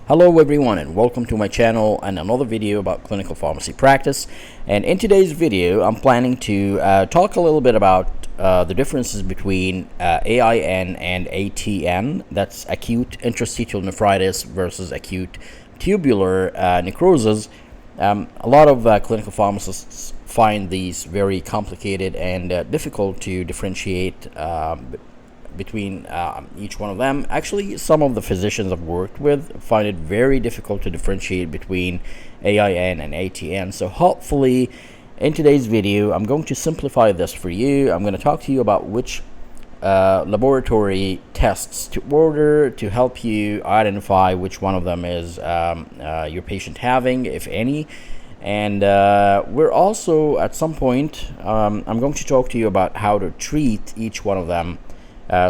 Hello everyone and welcome to my channel and another video about clinical pharmacy practice. And in today's video I'm planning to talk a little bit about the differences between AIN and ATN, that's acute interstitial nephritis versus acute tubular necrosis. A lot of clinical pharmacists find these very complicated and difficult to differentiate between each one of them. Actually, some of the physicians I've worked with find it very difficult to differentiate between AIN and ATN. So hopefully in today's video I'm going to simplify this for you. I'm going to talk to you about which laboratory tests to order to help you identify which one of them is your patient having, if any. And we're also at some point I'm going to talk to you about how to treat each one of them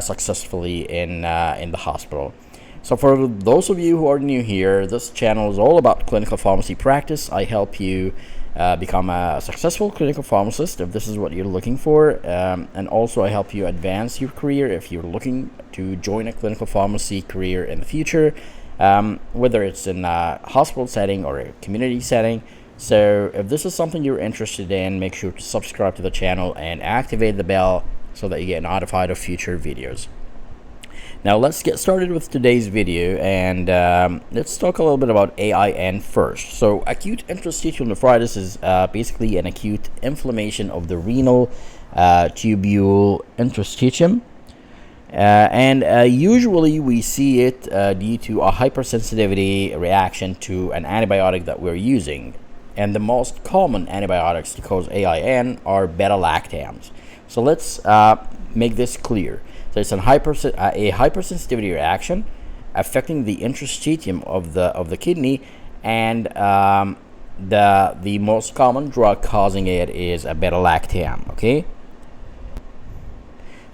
successfully in the hospital. So for those of you who are new here, this channel is all about clinical pharmacy practice. I help you become a successful clinical pharmacist if this is what you're looking for, and also I help you advance your career if you're looking to join a clinical pharmacy career in the future, whether it's in a hospital setting or a community setting. So if this is something you're interested in, make sure to subscribe to the channel and activate the bell so that you get notified of future videos. Now let's get started with today's video, and let's talk a little bit about AIN first. So acute interstitial nephritis is basically an acute inflammation of the renal tubule interstitium, and usually we see it due to a hypersensitivity reaction to an antibiotic that we're using. And the most common antibiotics to cause AIN are beta-lactams. So let's make this clear. So it's a hypersensitivity reaction affecting the interstitium of the kidney, and the most common drug causing it is a beta-lactam. Okay.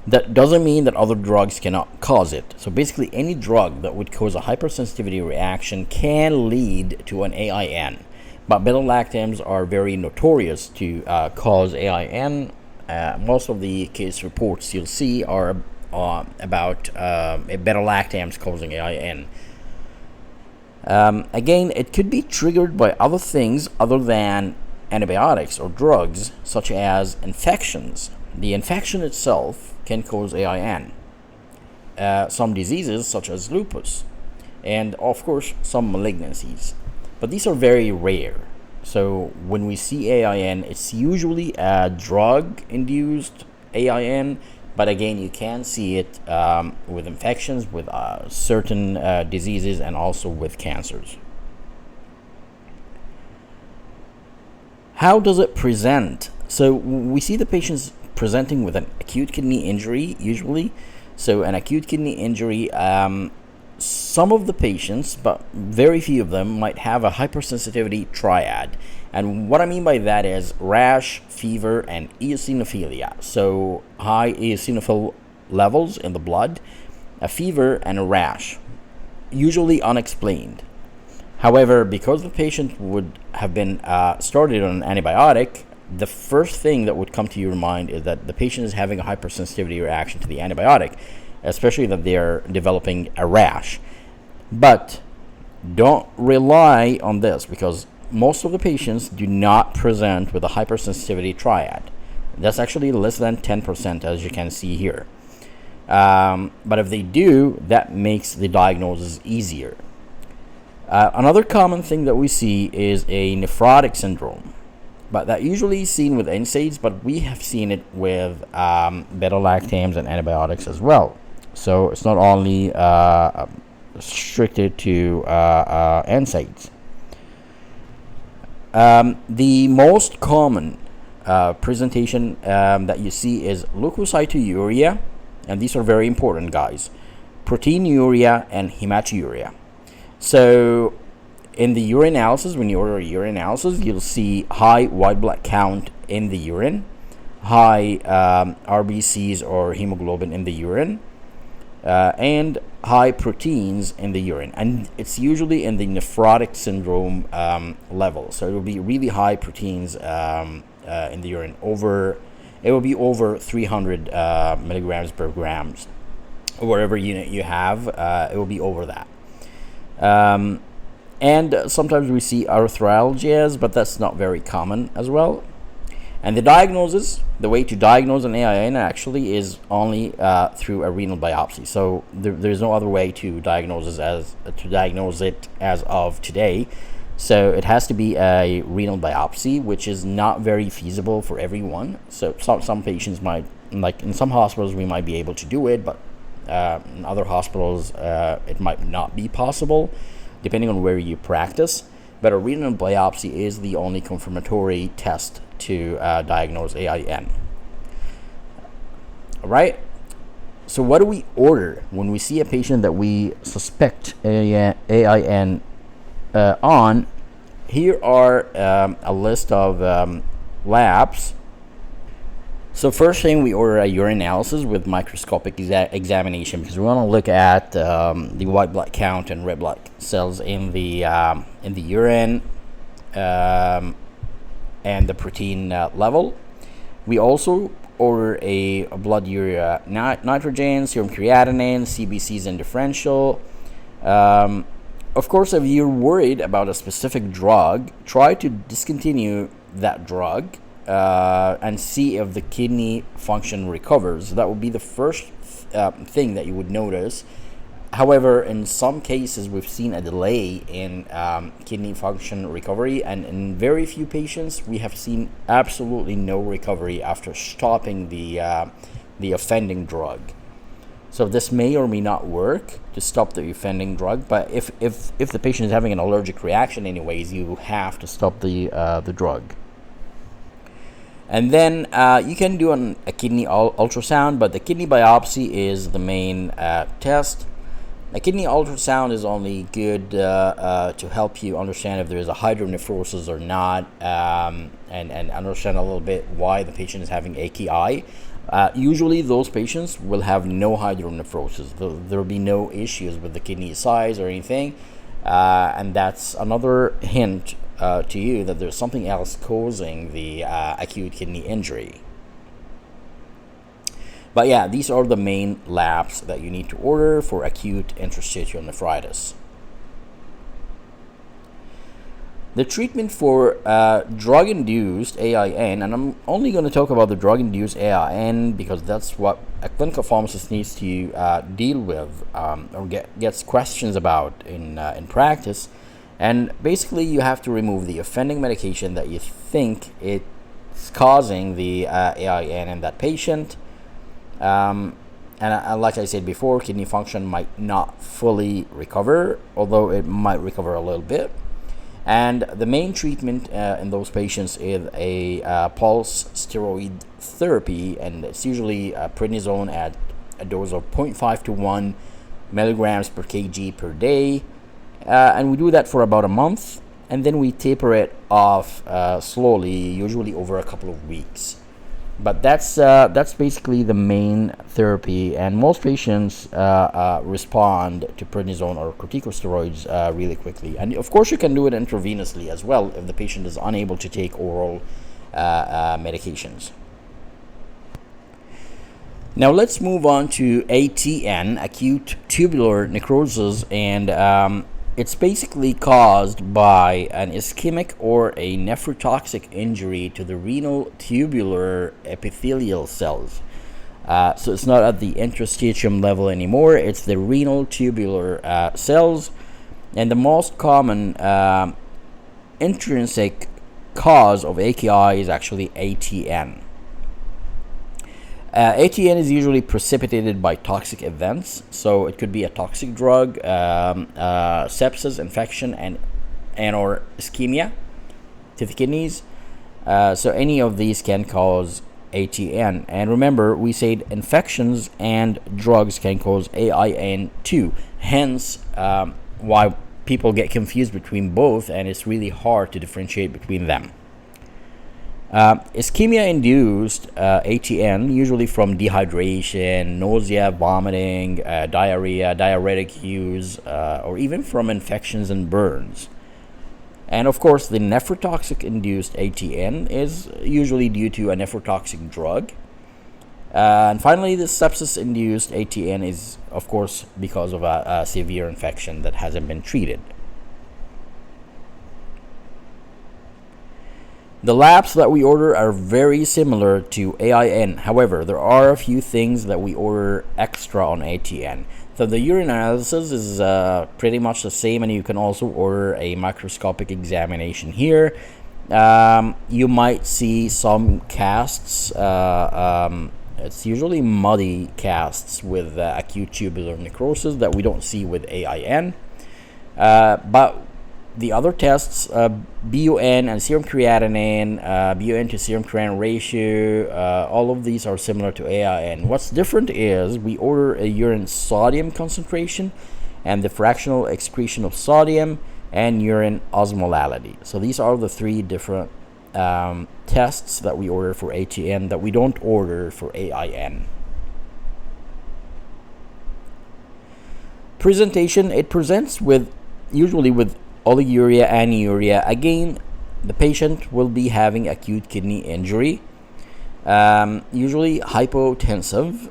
That doesn't mean that other drugs cannot cause it. So basically, any drug that would cause a hypersensitivity reaction can lead to an AIN. But beta-lactams are very notorious to cause AIN. Most of the case reports you'll see are about beta-lactams causing AIN. Again, it could be triggered by other things other than antibiotics or drugs, such as infections. The infection itself can cause AIN. Some diseases, such as lupus, and of course some malignancies. But these are very rare. So when we see AIN, it's usually a drug-induced AIN, but again, you can see it with infections, with certain diseases, and also with cancers. How does it present? So we see the patients presenting with an acute kidney injury, usually. So an acute kidney injury, some of the patients, but very few of them, might have a hypersensitivity triad. And what I mean by that is rash, fever, and eosinophilia. So high eosinophil levels in the blood, a fever, and a rash, usually unexplained. However, because the patient would have been started on an antibiotic, the first thing that would come to your mind is that the patient is having a hypersensitivity reaction to the antibiotic, especially that they're developing a rash. But don't rely on this, because most of the patients do not present with a hypersensitivity triad. That's actually less than 10%, as you can see here. But if they do, that makes the diagnosis easier. Another common thing that we see is a nephrotic syndrome, but that usually is seen with NSAIDs, but we have seen it with beta-lactams and antibiotics as well. So it's not only restricted to NSAIDs. The most common presentation that you see is leukocyturia, and these are very important, guys. Proteinuria and hematuria. So in the urinalysis, when you order a urinalysis, you'll see high white blood count in the urine, high RBCs or hemoglobin in the urine, and high proteins in the urine, and it's usually in the nephrotic syndrome level. So it will be really high proteins in the urine. It will be over 300 milligrams per grams, or whatever unit you have. It will be over that. And sometimes we see arthralgias, but that's not very common as well. And the diagnosis, the way to diagnose an AIN actually is only through a renal biopsy. So there's no other way to diagnose it as of today. So it has to be a renal biopsy, which is not very feasible for everyone. So some patients might, like in some hospitals, we might be able to do it, but in other hospitals, it might not be possible, depending on where you practice. But a renal biopsy is the only confirmatory test to diagnose AIN. All right. So what do we order when we see a patient that we suspect AIN on? Here are a list of labs. So first thing, we order a urine analysis with microscopic examination, because we want to look at the white blood count and red blood cells in the urine and the protein level. We also order a blood urea nitrogen, serum creatinine, CBCs and differential. Of course, if you're worried about a specific drug, try to discontinue that drug and see if the kidney function recovers. That would be the first thing that you would notice. However, in some cases, we've seen a delay in kidney function recovery, and in very few patients, we have seen absolutely no recovery after stopping the offending drug. So this may or may not work to stop the offending drug, but if the patient is having an allergic reaction anyways, you have to stop the drug. And then you can do a kidney ultrasound, but the kidney biopsy is the main test. A kidney ultrasound is only good to help you understand if there is a hydronephrosis or not, and understand a little bit why the patient is having AKI. Usually those patients will have no hydronephrosis. There will be no issues with the kidney size or anything, and that's another hint to you that there's something else causing the acute kidney injury. But yeah, these are the main labs that you need to order for acute interstitial nephritis. The treatment for drug-induced AIN, and I'm only going to talk about the drug-induced AIN because that's what a clinical pharmacist needs to deal with or gets questions about in practice. And basically, you have to remove the offending medication that you think it's causing the AIN in that patient. And like I said before, kidney function might not fully recover, although it might recover a little bit. And the main treatment in those patients is a pulse steroid therapy, and it's usually prednisone at a dose of 0.5 to 1 milligrams per kg per day. And we do that for about a month, and then we taper it off slowly, usually over a couple of weeks. But that's basically the main therapy, and most patients respond to prednisone or corticosteroids really quickly. And of course, you can do it intravenously as well if the patient is unable to take oral medications. Now let's move on to ATN, acute tubular necrosis, and it's basically caused by an ischemic or a nephrotoxic injury to the renal tubular epithelial cells. So it's not at the interstitium level anymore, it's the renal tubular cells. And the most common intrinsic cause of AKI is actually ATN. ATN is usually precipitated by toxic events, so it could be a toxic drug, sepsis, infection, and or ischemia to the kidneys. So any of these can cause ATN. And remember, we said infections and drugs can cause AIN too. Hence, why people get confused between both, and it's really hard to differentiate between them. Ischemia-induced ATN, usually from dehydration, nausea, vomiting, diarrhea, diuretic use, or even from infections and burns. And of course, the nephrotoxic-induced ATN is usually due to a nephrotoxic drug. And finally, the sepsis-induced ATN is, of course, because of a severe infection that hasn't been treated. The labs that we order are very similar to AIN. However, there are a few things that we order extra on ATN. So the urine analysis is pretty much the same, and you can also order a microscopic examination here. You might see some casts. It's usually muddy casts with acute tubular necrosis that we don't see with AIN. But the other tests, BUN and serum creatinine, BUN to serum creatinine ratio, all of these are similar to AIN. What's different is we order a urine sodium concentration and the fractional excretion of sodium and urine osmolality. So these are the three different tests that we order for ATN that we don't order for AIN. Presentation, it presents usually with oliguria, anuria. Again, the patient will be having acute kidney injury, usually hypotensive,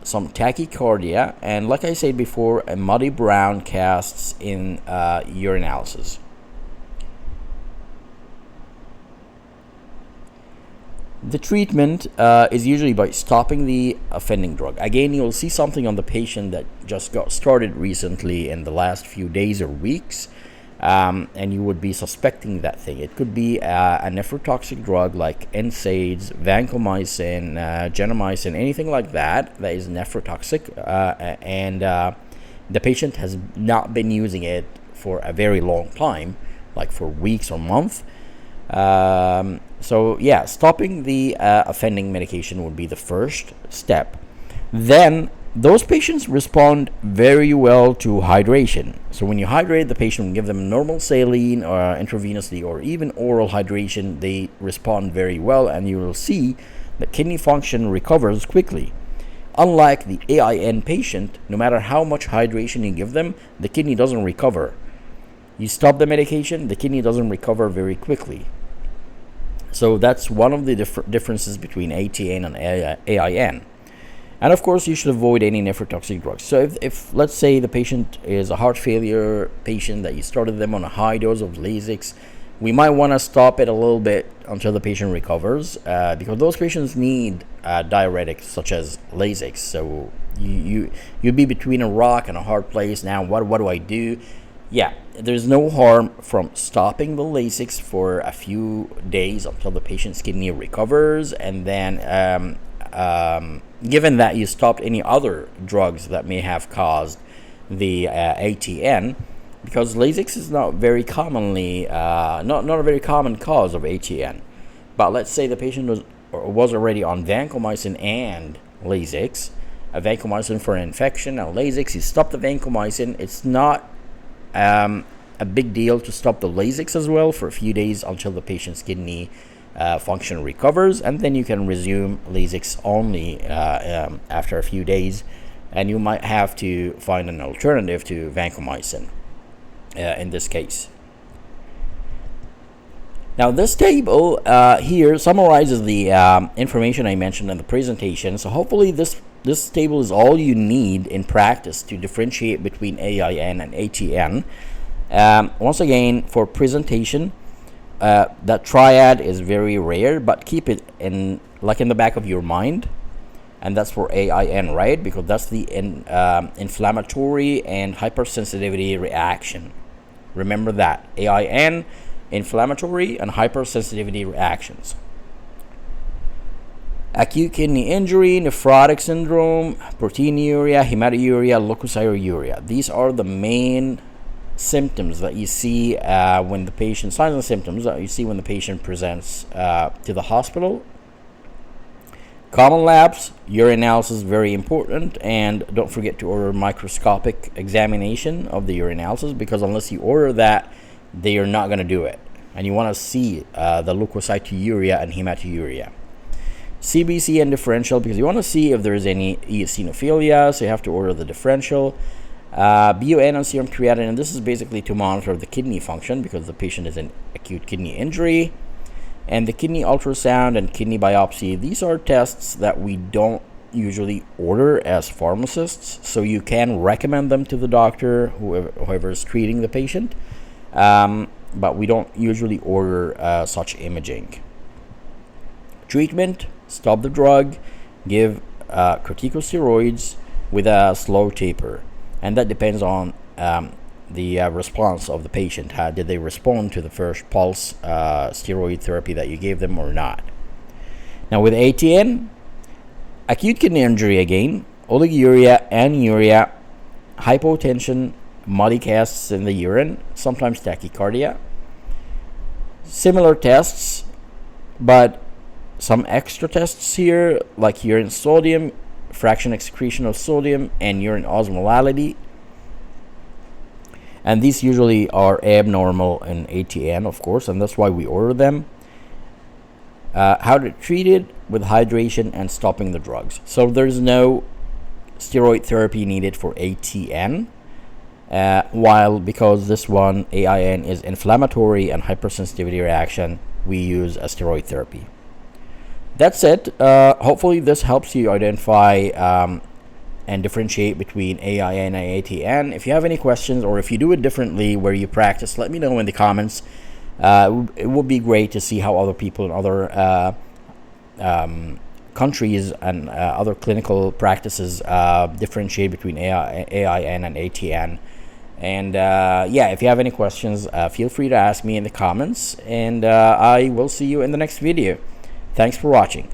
some tachycardia, and like I said before, a muddy brown casts in urinalysis. The treatment is usually by stopping the offending drug. Again, you'll see something on the patient that just got started recently in the last few days or weeks. And you would be suspecting that thing. It could be a nephrotoxic drug like NSAIDs, vancomycin, gentamicin, anything like that is nephrotoxic, and the patient has not been using it for a very long time, like for weeks or months. So yeah, stopping the offending medication would be the first step. Then those patients respond very well to hydration. So when you hydrate the patient and give them normal saline or intravenously or even oral hydration, they respond very well, and you will see that kidney function recovers quickly. Unlike the AIN patient, no matter how much hydration you give them, the kidney doesn't recover. You stop the medication, the kidney doesn't recover very quickly. So that's one of the differences between ATN and AIN. And of course, you should avoid any nephrotoxic drugs. So if let's say the patient is a heart failure patient that you started them on a high dose of Lasix, we might want to stop it a little bit until the patient recovers, because those patients need diuretics such as Lasix. So you'd be between a rock and a hard place. Now, what do I do? Yeah, there's no harm from stopping the Lasix for a few days until the patient's kidney recovers, and then given that you stopped any other drugs that may have caused the ATN, because Lasix is not very commonly not a very common cause of ATN. But let's say the patient was already on vancomycin and Lasix, a vancomycin for an infection and Lasix. You stop the vancomycin. It's not a big deal to stop the Lasix as well for a few days until the patient's kidney function recovers, and then you can resume Lasix only after a few days, and you might have to find an alternative to vancomycin in this case. Now this table here summarizes the information I mentioned in the presentation, so hopefully this table is all you need in practice to differentiate between AIN and ATN. Once again, for presentation, that triad is very rare, but keep it in the back of your mind, and that's for AIN, right? Because that's the inflammatory and hypersensitivity reaction. Remember that AIN, inflammatory and hypersensitivity reactions. Acute kidney injury, nephrotic syndrome, proteinuria, hematuria, leukocyuria. These are the main symptoms that you see when the patient, signs and symptoms that you see when the patient presents to the hospital. Common labs, urinalysis, very important, and don't forget to order microscopic examination of the urinalysis, because unless you order that, they are not going to do it, and you want to see the leukocyturia and hematuria. CBC and differential, because you want to see if there is any eosinophilia, so you have to order the differential. BUN and serum creatinine, and this is basically to monitor the kidney function because the patient is in acute kidney injury. And the kidney ultrasound and kidney biopsy, these are tests that we don't usually order as pharmacists, so you can recommend them to the doctor, whoever is treating the patient. but we don't usually order such imaging. Treatment: stop the drug, give corticosteroids with a slow taper, and that depends on the response of the patient. Did they respond to the first pulse steroid therapy that you gave them or not? Now with ATN, acute kidney injury again, oliguria, anuria, hypotension, muddy casts in the urine, sometimes tachycardia. Similar tests, but some extra tests here, like urine sodium, fraction excretion of sodium, and urine osmolality. And these usually are abnormal in ATN, of course, and that's why we order them. How to treat it: with hydration and stopping the drugs. So there's no steroid therapy needed for ATN, while because this one, AIN, is inflammatory and hypersensitivity reaction, we use a steroid therapy. That's it. Hopefully this helps you identify and differentiate between AIN and ATN. If you have any questions, or if you do it differently where you practice, let me know in the comments. It would be great to see how other people in other countries and other clinical practices differentiate between AIN and ATN. And yeah, if you have any questions, feel free to ask me in the comments, and I will see you in the next video. Thanks for watching.